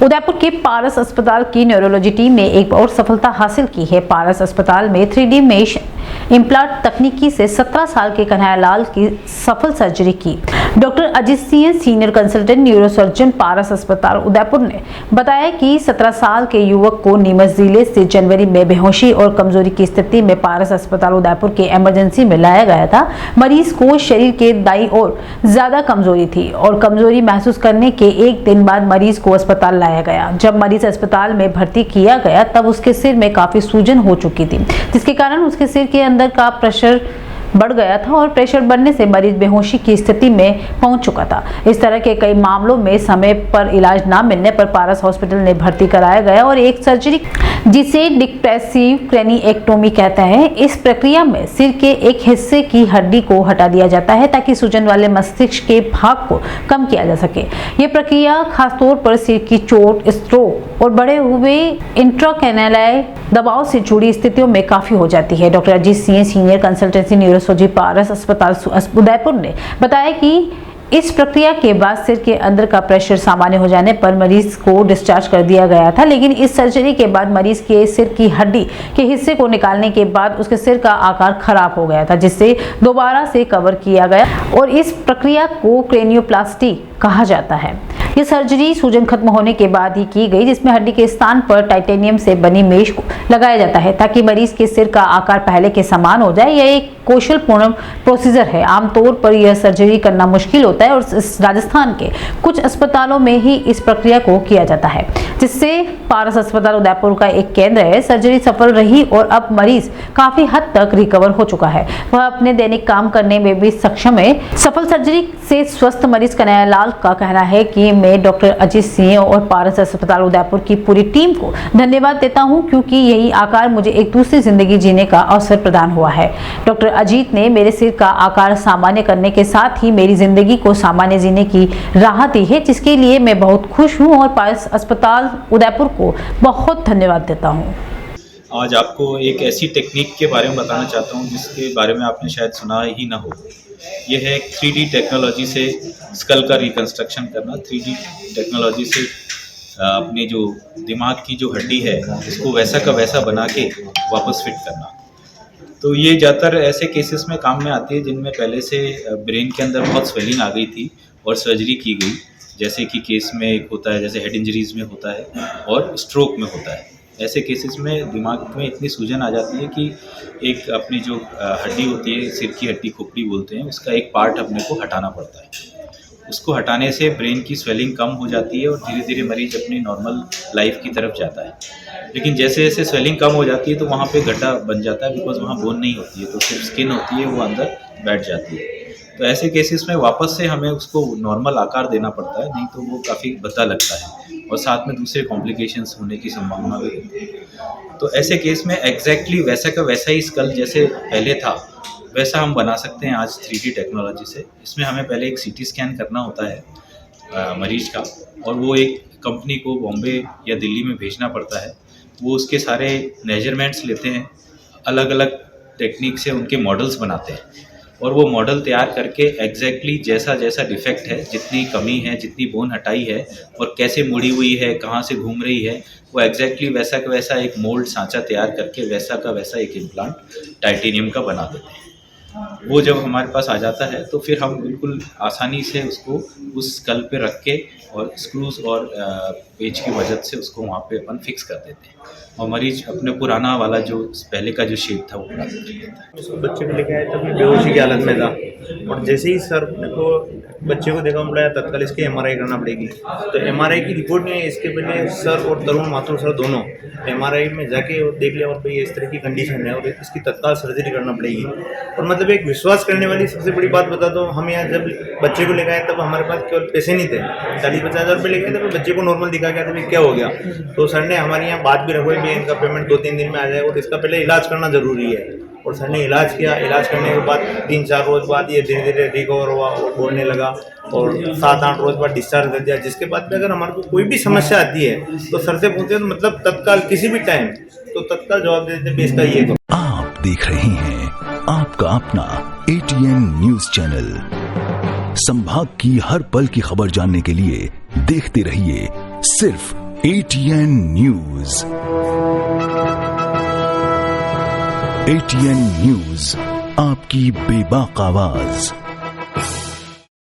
उदयपुर के पारस अस्पताल की न्यूरोलॉजी टीम ने एक और सफलता हासिल की है। पारस अस्पताल में 3D मेश इम्प्लांट तकनीकी से 17 साल के कन्हैयालाल की सफल सर्जरी की। Doctor Ajit Singh, senior consultant neurosurgeon, Paras अस्पताल उदयपुर ने बताया कि 17 साल के युवक को नीमच जिले से जनवरी में बेहोशी और कमजोरी की स्थिति में पारस अस्पताल उदयपुर के इमरजेंसी में लाया गया था। मरीज को शरीर के दाईं ओर ज्यादा कमजोरी थी और कमजोरी महसूस करने के एक दिन बाद मरीज को अस्पताल लाया गया। जब मरीज अस्पताल में भर्ती किया गया तब उसके सिर में काफी सूजन हो चुकी थी, जिसके कारण उसके सिर के अंदर का प्रेशर बढ़ गया था और प्रेशर बढ़ने से मरीज बेहोशी की स्थिति में पहुंच चुका था। इस तरह के कई मामलों में समय पर इलाज न मिलने पर पारस हॉस्पिटल ने भर्ती कराया गया और एक सर्जरी जिसे डिक्टेसिव क्रेनिएक्टोमी कहते हैं। इस प्रक्रिया में सिर के एक हिस्से की हड्डी को हटा दिया जाता है ताकि सूजन वाले मस्तिष्क के भाग को कम किया जा सके। ये प्रक्रिया खासतौर पर सिर की चोट, स्ट्रोक और बढ़े हुए इंट्राकैनालाई दबाव से जुड़ी स्थितियों में काफी हो जाती है। Doctor Ajit Singh, senior consultancy neurosurgeon, Paras अस्पताल उदयपुर ने बताया कि इस प्रक्रिया के बाद सिर के अंदर का प्रेशर सामान्य हो जाने पर मरीज को डिस्चार्ज कर दिया गया था, लेकिन इस सर्जरी के बाद मरीज के सिर की हड्डी के हिस्से को निकालने के बाद उसके सिर का आकार खराब हो गया था, जिससे दोबारा से कवर किया गया और इस प्रक्रिया को क्रेनियोप्लास्टी कहा जाता है। ये सर्जरी सूजन खत्म होने के बाद ही की गई, जिसमें हड्डी के स्थान पर टाइटेनियम से बनी मेश को लगाया जाता है ताकि मरीज के सिर का आकार पहले के समान हो जाए। यह एक कौशलपूर्ण प्रोसीजर है। आमतौर पर यह सर्जरी करना मुश्किल होता है और राजस्थान के कुछ अस्पतालों में ही इस प्रक्रिया को किया जाता है, जिससे पारस अस्पताल उदयपुर का एक केंद्र है। सर्जरी सफल रही और अब मरीज काफी हद तक रिकवर हो चुका है। वह अपने दैनिक काम करने में भी सक्षम है। सफल सर्जरी से स्वस्थ मरीज कन्हैयालाल का कहना है कि मैं डॉक्टर अजीत सिंह और पारस अस्पताल उदयपुर की पूरी टीम को धन्यवाद देता हूं, क्योंकि यही आकार मुझे एक दूसरी जिंदगी जीने का अवसर प्रदान हुआ है। डॉक्टर अजीत ने मेरे सिर का आकार सामान्य करने के साथ ही मेरी जिंदगी को सामान्य जीने की राह दी है, जिसके लिए मैं बहुत खुश हूं और पारस अस्पताल उदयपुर को बहुत धन्यवाद देता हूं। आज आपको एक ऐसी टेक्निक के बारे में बताना चाहता हूं जिसके बारे में आपने शायद सुना ही ना हो। ये है 3D टेक्नोलॉजी से स्कल का रिकंस्ट्रक्शन करना। 3D टेक्नोलॉजी से अपने जो दिमाग की जो हड्डी है इसको वैसा का वैसा बना के वापस फिट करना। तो ये ज़्यादातर ऐसे केसेस में काम में आती है जिनमें पहले से ब्रेन के अंदर बहुत स्वेलिंग आ गई थी और सर्जरी की गई, जैसे कि केस में एक होता है, जैसे हेड इंजरीज में होता है और स्ट्रोक में होता है। ऐसे केसेस में दिमाग में इतनी सूजन आ जाती है कि एक अपनी जो हड्डी होती है, सिर की हड्डी खोपड़ी बोलते हैं, उसका एक पार्ट अपने को हटाना पड़ता है। उसको हटाने से ब्रेन की स्वेलिंग कम हो जाती है और धीरे धीरे मरीज अपनी नॉर्मल लाइफ की तरफ जाता है। लेकिन जैसे जैसे स्वेलिंग कम हो जाती है तो वहाँ पे गड्ढा बन जाता है, बिकॉज वहाँ बोन नहीं होती है, तो सिर्फ स्किन होती है, वो अंदर बैठ जाती है। तो ऐसे केसेस में वापस से हमें उसको नॉर्मल आकार देना पड़ता है, नहीं तो वो काफ़ी भद्दा लगता है और साथ में दूसरे कॉम्प्लिकेशंस होने की संभावना भी रहती है। तो ऐसे केस में एग्जैक्टली वैसा का वैसा ही स्कल जैसे पहले था वैसा हम बना सकते हैं आज 3D टेक्नोलॉजी से। इसमें हमें पहले एक CT स्कैन करना होता है मरीज का, और वो एक कंपनी को बॉम्बे या दिल्ली में भेजना पड़ता है। वो उसके सारे मेजरमेंट्स लेते हैं, अलग अलग टेक्निक से उनके मॉडल्स बनाते हैं और वो मॉडल तैयार करके एग्जैक्टली जैसा जैसा डिफेक्ट है, जितनी कमी है, जितनी बोन हटाई है और कैसे मुड़ी हुई है, कहाँ से घूम रही है, वो एग्जैक्टली वैसा का वैसा एक मोल्ड सांचा तैयार करके वैसा का वैसा एक इम्प्लांट टाइटेनियम का बना देते हैं। वो जब हमारे पास आ जाता है तो फिर हम बिल्कुल आसानी से उसको उस स्कल पे रख के और स्क्रूज और पेच की मदद से उसको वहाँ पे अपन फिक्स कर देते हैं और मरीज अपने पुराना वाला जो पहले का जो शेप था वो प्राप्त कर लेता है। उसको बच्चे को लेके आया तब ये बेहोशी की हालत में था और जैसे ही सर को बच्चे को देखा बोला तत्काल इसकी MRI करना पड़ेगी। तो MRI की रिपोर्ट नहीं है, इसके पहले सर और तरुण माथुर सर दोनों MRI में जाके और देख लिया और भाई इस तरह की कंडीशन है और इसकी तत्काल सर्जरी करना पड़ेगी। और मतलब एक विश्वास करने वाली सबसे बड़ी बात बता दो, हम यहाँ जब बच्चे को लेकर आए तब हमारे पास केवल पैसे नहीं थे, 40-50 हज़ार रुपये लेके आए थे, बच्चे को नॉर्मल दिखा के आए थे, क्या हो गया। तो सर ने हमारे यहाँ बात भी रखवाई भी इनका पेमेंट 2-3 दिन में आ जाएगा और इसका पहले इलाज करना ज़रूरी है। और सर ने इलाज किया, इलाज करने के बाद 3-4 रोज़ बाद ये धीरे धीरे रिकवर हुआ और बोलने लगा और 7-8 रोज़ बाद डिस्चार्ज कर दिया। जिसके बाद में अगर हमारे को कोई भी समस्या आती है तो सर से पूछते हैं, तो मतलब तत्काल किसी भी टाइम तो तत्काल जवाब दे देते बेस का ये। तो आप देख रहे हैं आपका अपना ATN न्यूज़ चैनल। संभाग की हर पल की खबर जानने के लिए देखते रहिए सिर्फ ATN न्यूज। ATN न्यूज, आपकी बेबाक आवाज।